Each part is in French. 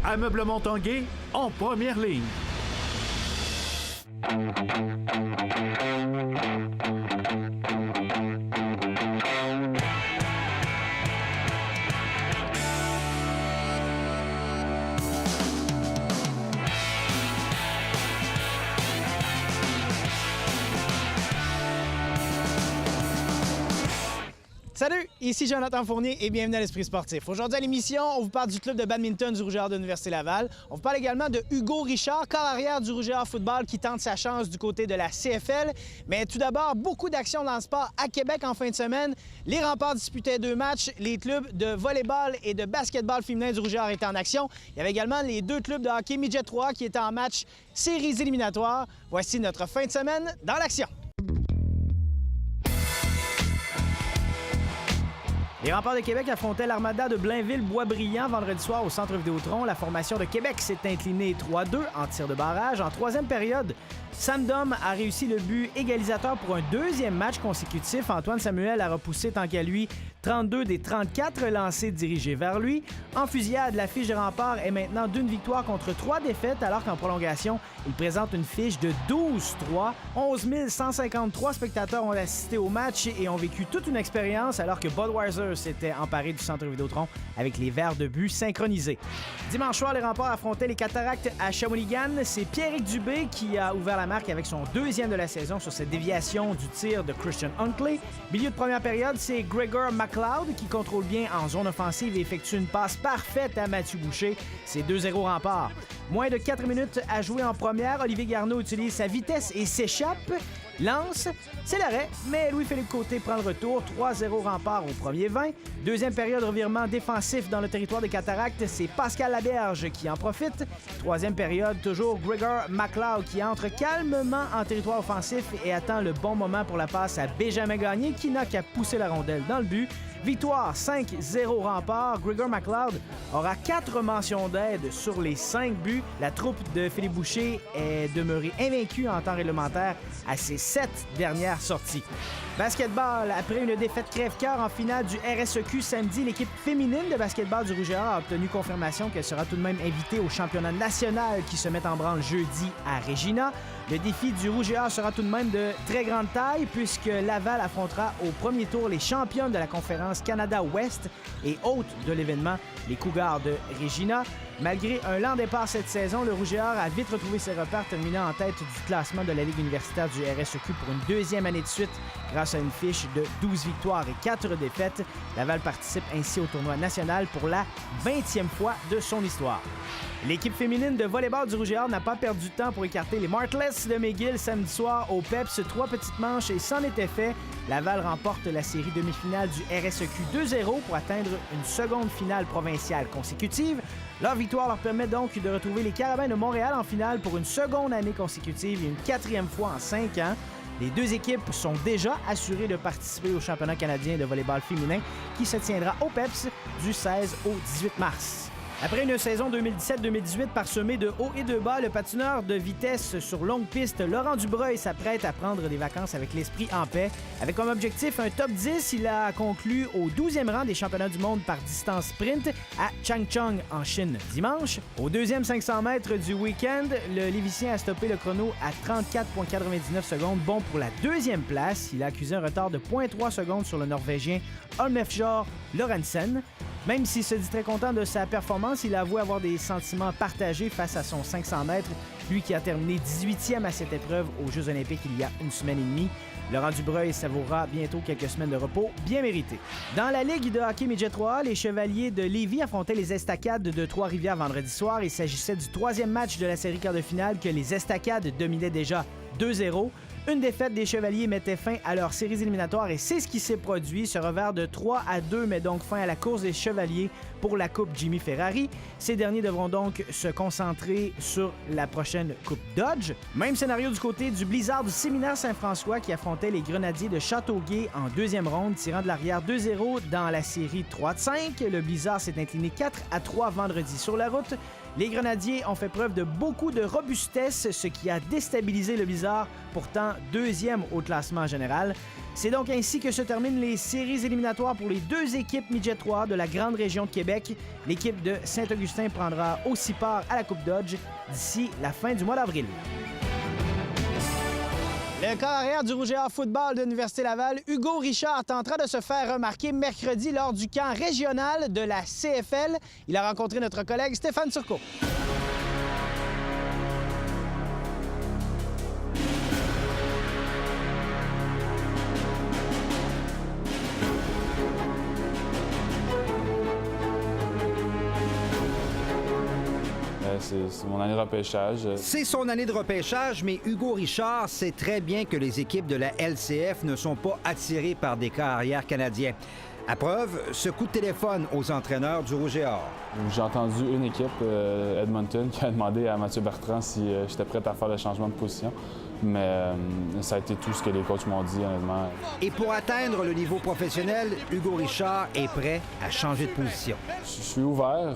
Ameublement Tanguay en première ligne. Salut, ici Jonathan Fournier et bienvenue à l'Esprit sportif. Aujourd'hui à l'émission, on vous parle du club de badminton du Rouge et Or de l'Université Laval. On vous parle également de Hugo Richard, corps arrière du Rouge et Or football qui tente sa chance du côté de la CFL. Mais tout d'abord, beaucoup d'actions dans le sport à Québec en fin de semaine. Les Remparts disputaient 2 matchs. Les clubs de volleyball et de basketball féminin du Rouge et Or étaient en action. Il y avait également les 2 clubs de hockey Midget 3 qui étaient en match séries éliminatoires. Voici notre fin de semaine dans l'action. Les Remparts de Québec affrontaient l'Armada de Blainville-Boisbriand vendredi soir au Centre Vidéotron. La formation de Québec s'est inclinée 3-2 en tir de barrage. En troisième période, Sam Dom a réussi le but égalisateur pour un deuxième match consécutif. Antoine Samuel a repoussé tant qu'à lui 32 des 34 lancés dirigés vers lui. En fusillade, la fiche des Remparts est maintenant d'une victoire contre 3 défaites, alors qu'en prolongation, il présente une fiche de 12-3. 11 153 spectateurs ont assisté au match et ont vécu toute une expérience, alors que Budweiser s'était emparé du Centre Vidéotron avec les verres de but synchronisés. Dimanche soir, les Remparts affrontaient les Cataractes à Shawinigan. C'est Pierrick Dubé qui a ouvert la marque avec son deuxième de la saison sur cette déviation du tir de Christian Huntley. Milieu de première période, c'est Gregor McLeod qui contrôle bien en zone offensive et effectue une passe parfaite à Mathieu Boucher. C'est 2-0 Remparts. Moins de 4 minutes à jouer en première. Olivier Garneau utilise sa vitesse et s'échappe. Lance, c'est l'arrêt, mais Louis-Philippe Côté prend le retour. 3-0 Remparts au premier 20. Deuxième période, revirement défensif dans le territoire des Cataractes. C'est Pascal Laberge qui en profite. Troisième période, toujours Gregor McLeod qui entre calmement en territoire offensif et attend le bon moment pour la passe à Benjamin Gagné qui n'a qu'à pousser la rondelle dans le but. Victoire 5-0 Remparts. Gregor McLeod aura 4 mentions d'aide sur les 5 buts. La troupe de Philippe Boucher est demeurée invaincue en temps réglementaire à ses 7 dernières sorties. Basketball, après une défaite crève-cœur en finale du RSEQ samedi, l'équipe féminine de basketball du Rouge et Or a obtenu confirmation qu'elle sera tout de même invitée au championnat national qui se met en branle jeudi à Regina. Le défi du Rouge et Or sera tout de même de très grande taille puisque Laval affrontera au premier tour les championnes de la conférence Canada-Ouest et hôtes de l'événement, les Cougars de Regina. Malgré un lent départ cette saison, le Rouge et Or a vite retrouvé ses repères, terminant en tête du classement de la Ligue universitaire du RSEQ pour une deuxième année de suite grâce à une fiche de 12 victoires et 4 défaites. Laval participe ainsi au tournoi national pour la 20e fois de son histoire. L'équipe féminine de volleyball du Rouge et Or n'a pas perdu de temps pour écarter les Martlets de McGill samedi soir au PEPS. 3 petites manches et c'en était fait. Laval remporte la série demi-finale du RSEQ 2-0 pour atteindre une seconde finale provinciale consécutive. Leur victoire leur permet donc de retrouver les Carabins de Montréal en finale pour une seconde année consécutive et une 4e fois en 5 ans. Les 2 équipes sont déjà assurées de participer au championnat canadien de volleyball féminin qui se tiendra au PEPS du 16 au 18 mars. Après une saison 2017-2018 parsemée de hauts et de bas, le patineur de vitesse sur longue piste Laurent Dubreuil s'apprête à prendre des vacances avec l'esprit en paix. Avec comme objectif un top 10, il a conclu au 12e rang des championnats du monde par distance sprint à Changchun en Chine dimanche. Au deuxième 500 mètres du week-end, le Lévicien a stoppé le chrono à 34,99 secondes, bon pour la 2e place. Il a accusé un retard de 0,3 secondes sur le Norvégien Olmefjord Lorentzen. Même s'il se dit très content de sa performance, il a avoué avoir des sentiments partagés face à son 500 mètres, lui qui a terminé 18e à cette épreuve aux Jeux olympiques il y a une semaine et demie. Laurent Dubreuil savourera bientôt quelques semaines de repos bien méritées. Dans la Ligue de hockey Midget 3, les Chevaliers de Lévis affrontaient les Estacades de Trois-Rivières vendredi soir. Il s'agissait du 3e match de la série quart de finale que les Estacades dominaient déjà 2-0. Une défaite des Chevaliers mettait fin à leurs séries éliminatoires et c'est ce qui s'est produit. Ce revers de 3-2 met donc fin à la course des Chevaliers pour la Coupe Jimmy Ferrari. Ces derniers devront donc se concentrer sur la prochaine Coupe Dodge. Même scénario du côté du Blizzard du Séminaire Saint-François qui affrontait les Grenadiers de Châteauguay en 2e ronde, tirant de l'arrière 2-0 dans la série 3-5. Le Blizzard s'est incliné 4-3 vendredi sur la route. Les Grenadiers ont fait preuve de beaucoup de robustesse, ce qui a déstabilisé le Blizzard, pourtant deuxième au classement général. C'est donc ainsi que se terminent les séries éliminatoires pour les deux équipes Midget 3 de la grande région de Québec. L'équipe de Saint-Augustin prendra aussi part à la Coupe Dodge d'ici la fin du mois d'avril. Le corps arrière du Rouge et Or football de l'Université Laval, Hugo Richard, tentera de se faire remarquer mercredi lors du camp régional de la CFL. Il a rencontré notre collègue Stéphane Turcot. C'est mon année de repêchage. C'est son année de repêchage, mais Hugo Richard sait très bien que les équipes de la LCF ne sont pas attirées par des corps arrière canadiens. À preuve, ce coup de téléphone aux entraîneurs du Rouge et Or. J'ai entendu une équipe, Edmonton, qui a demandé à Mathieu Bertrand si j'étais prêt à faire le changement de position. Mais ça a été tout ce que les coachs m'ont dit, honnêtement. Et pour atteindre le niveau professionnel, Hugo Richard est prêt à changer de position. Je suis ouvert.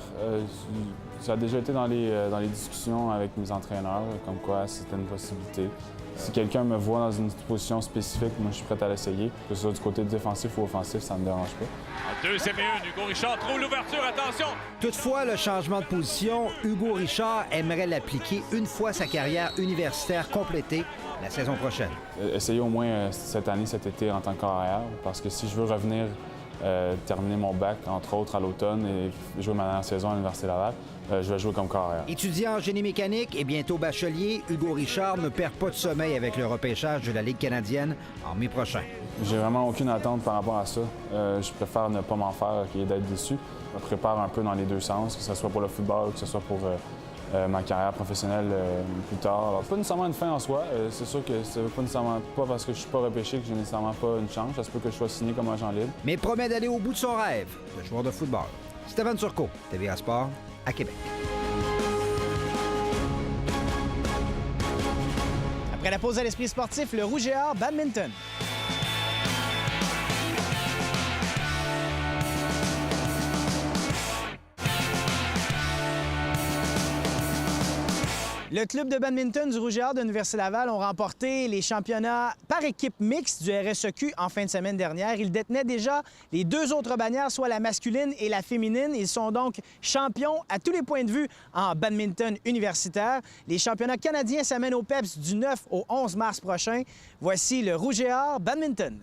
Ça a déjà été dans les discussions avec mes entraîneurs, comme quoi c'était une possibilité. Si quelqu'un me voit dans une position spécifique, moi, je suis prêt à l'essayer. Que ce soit du côté défensif ou offensif, ça ne me dérange pas. En deuxième et une, Hugo Richard trouve l'ouverture, attention! Toutefois, le changement de position, Hugo Richard aimerait l'appliquer une fois sa carrière universitaire complétée la saison prochaine. Essayer au moins cette année, cet été, en tant que carrière, parce que si je veux revenir terminer mon bac, entre autres, à l'automne et jouer ma dernière saison à l'Université Laval, je vais jouer comme carrière. Étudiant en génie mécanique et bientôt bachelier, Hugo Richard ne perd pas de sommeil avec le repêchage de la Ligue canadienne en mai prochain. J'ai vraiment aucune attente par rapport à ça. Je préfère ne pas m'en faire et d'être déçu. Je me prépare un peu dans les deux sens, que ce soit pour le football ou que ce soit pour ma carrière professionnelle plus tard. Alors, pas nécessairement une fin en soi. C'est sûr que c'est pas nécessairement pas parce que je suis pas repêché que j'ai nécessairement pas une chance. Ça se peut que je sois signé comme agent libre. Mais promet d'aller au bout de son rêve, de joueur de football. Stéphane Turcot, TVA Sport, à Québec. Après la pause à l'esprit sportif, le Rouge et Or badminton. Le club de badminton du Rouge et Or de l'Université Laval ont remporté les championnats par équipe mixte du RSEQ en fin de semaine dernière. Ils détenaient déjà les deux autres bannières, soit la masculine et la féminine. Ils sont donc champions à tous les points de vue en badminton universitaire. Les championnats canadiens s'amènent au PEPS du 9 au 11 mars prochain. Voici le Rouge et Or badminton.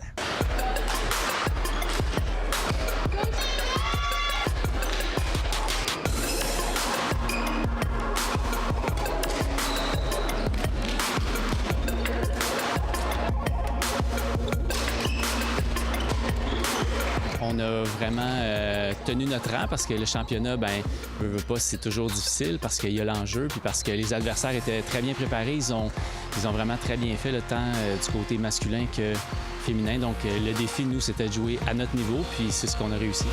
On a vraiment tenu notre rang parce que le championnat, veut pas, c'est toujours difficile parce qu'il y a l'enjeu puis parce que les adversaires étaient très bien préparés. Ils ont vraiment très bien fait le temps du côté masculin que féminin. Donc, le défi, nous, c'était de jouer à notre niveau puis c'est ce qu'on a réussi.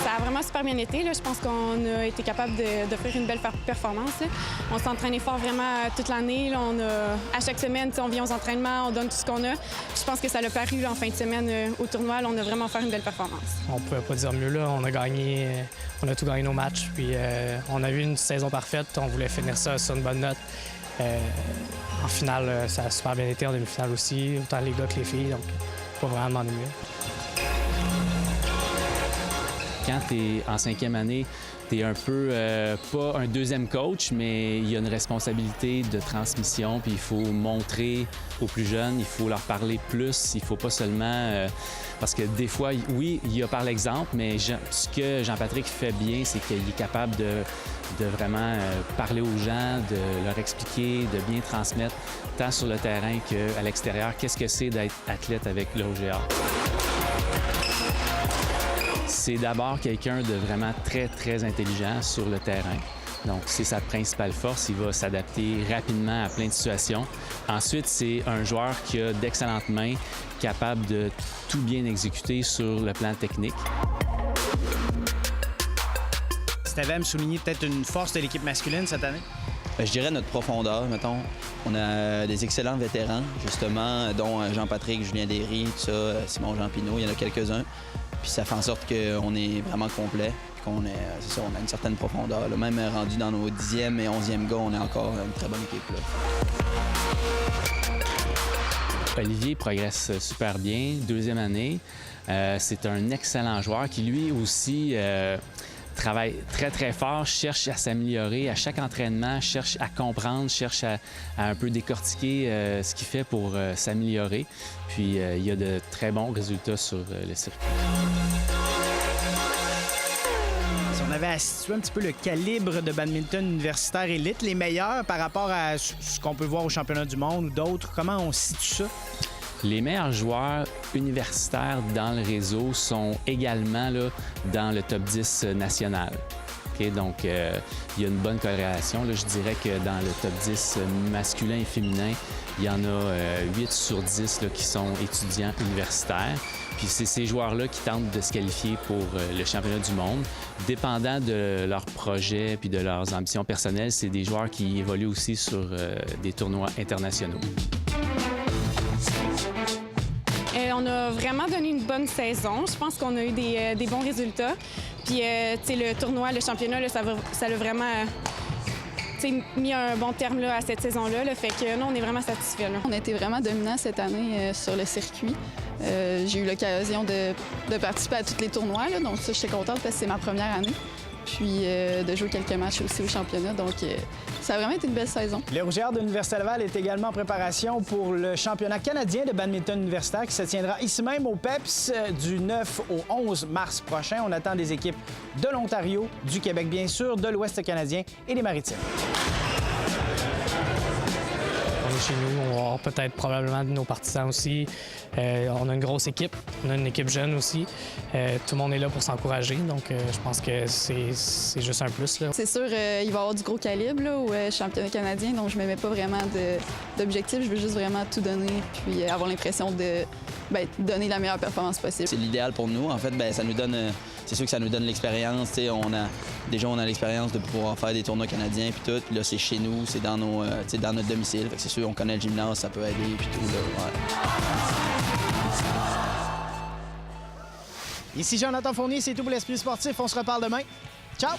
Ça a vraiment super bien été. Là. Je pense qu'on a été capable d'offrir une belle performance. Là. On s'est entraîné fort vraiment toute l'année. À chaque semaine, on vient aux entraînements, on donne tout ce qu'on a. Je pense que ça l'a paru là, en fin de semaine au tournoi. Là, on a vraiment fait une belle performance. On pouvait pas dire mieux. Là. On a gagné, on a tout gagné nos matchs. Puis on a eu une saison parfaite. On voulait finir ça sur une bonne note. En finale, ça a super bien été. En demi-finale aussi, autant les gars que les filles. Donc, pas vraiment demander mieux. Quand tu es en cinquième année, tu es un peu, pas un deuxième coach, mais il y a une responsabilité de transmission, puis il faut montrer aux plus jeunes, il faut leur parler plus, il faut pas seulement... parce que des fois, oui, il y a par l'exemple, mais ce que Jean-Patrick fait bien, c'est qu'il est capable de vraiment parler aux gens, de leur expliquer, de bien transmettre, tant sur le terrain qu'à l'extérieur, qu'est-ce que c'est d'être athlète avec le Rouge et Or. C'est d'abord quelqu'un de vraiment très, très intelligent sur le terrain. Donc, c'est sa principale force. Il va s'adapter rapidement à plein de situations. Ensuite, c'est un joueur qui a d'excellentes mains, capable de tout bien exécuter sur le plan technique. Si tu avais à me souligner peut-être une force de l'équipe masculine cette année? Je dirais notre profondeur, mettons. On a des excellents vétérans, justement, dont Jean-Patrick, Julien Derry, tout ça, Simon Jean Pinault, il y en a quelques-uns. Puis ça fait en sorte qu'on est vraiment complet, qu'on c'est ça, on a une certaine profondeur. Là. Même rendu dans nos 10e et 11e gars, on est encore une très bonne équipe. Là. Olivier progresse super bien, 2e année. C'est un excellent joueur qui, lui aussi, travaille très, très fort, cherche à s'améliorer à chaque entraînement, cherche à comprendre, cherche à un peu décortiquer ce qu'il fait pour s'améliorer. Puis, il y a de très bons résultats sur le circuit. Si on avait à situer un petit peu le calibre de badminton universitaire élite, les meilleurs par rapport à ce qu'on peut voir au championnat du monde ou d'autres, comment on situe ça? Les meilleurs joueurs universitaires dans le réseau sont également là, dans le top 10 national. Okay? Donc, il y a une bonne corrélation. Là, je dirais que dans le top 10 masculin et féminin, il y en a 8 sur 10 là, qui sont étudiants universitaires. Puis c'est ces joueurs-là qui tentent de se qualifier pour le championnat du monde. Dépendant de leurs projets puis de leurs ambitions personnelles, c'est des joueurs qui évoluent aussi sur des tournois internationaux. On a vraiment donné une bonne saison. Je pense qu'on a eu des bons résultats. Puis, le tournoi, le championnat, là, ça a vraiment mis un bon terme là, à cette saison-là. Là, fait que non, on est vraiment satisfaits. Là. On a été vraiment dominants cette année sur le circuit. J'ai eu l'occasion de participer à tous les tournois. Là, donc ça, j'étais contente parce que c'est ma première année. Puis de jouer quelques matchs aussi au championnat. Donc, ça a vraiment été une belle saison. Les Rougières de l'Université Laval est également en préparation pour le championnat canadien de badminton universitaire qui se tiendra ici même au PEPS du 9 au 11 mars prochain. On attend des équipes de l'Ontario, du Québec bien sûr, de l'Ouest canadien et des Maritimes. On est chez nous, on va avoir peut-être probablement de nos partisans aussi. On a une grosse équipe, on a une équipe jeune aussi. Tout le monde est là pour s'encourager, donc je pense que c'est juste un plus. Là. C'est sûr, il va y avoir du gros calibre là, au championnat canadien, donc je ne me mets pas vraiment d'objectif. Je veux juste vraiment tout donner puis avoir l'impression de donner la meilleure performance possible. C'est l'idéal pour nous. En fait, ça nous donne... C'est sûr que ça nous donne l'expérience. On a l'expérience de pouvoir faire des tournois canadiens puis tout. Puis là, c'est chez nous, c'est dans notre domicile. Fait que c'est sûr, on connaît le gymnase, ça peut aider puis tout. Là, ouais. Ici Jonathan Fournier, c'est tout pour l'Esprit sportif. On se reparle demain. Ciao!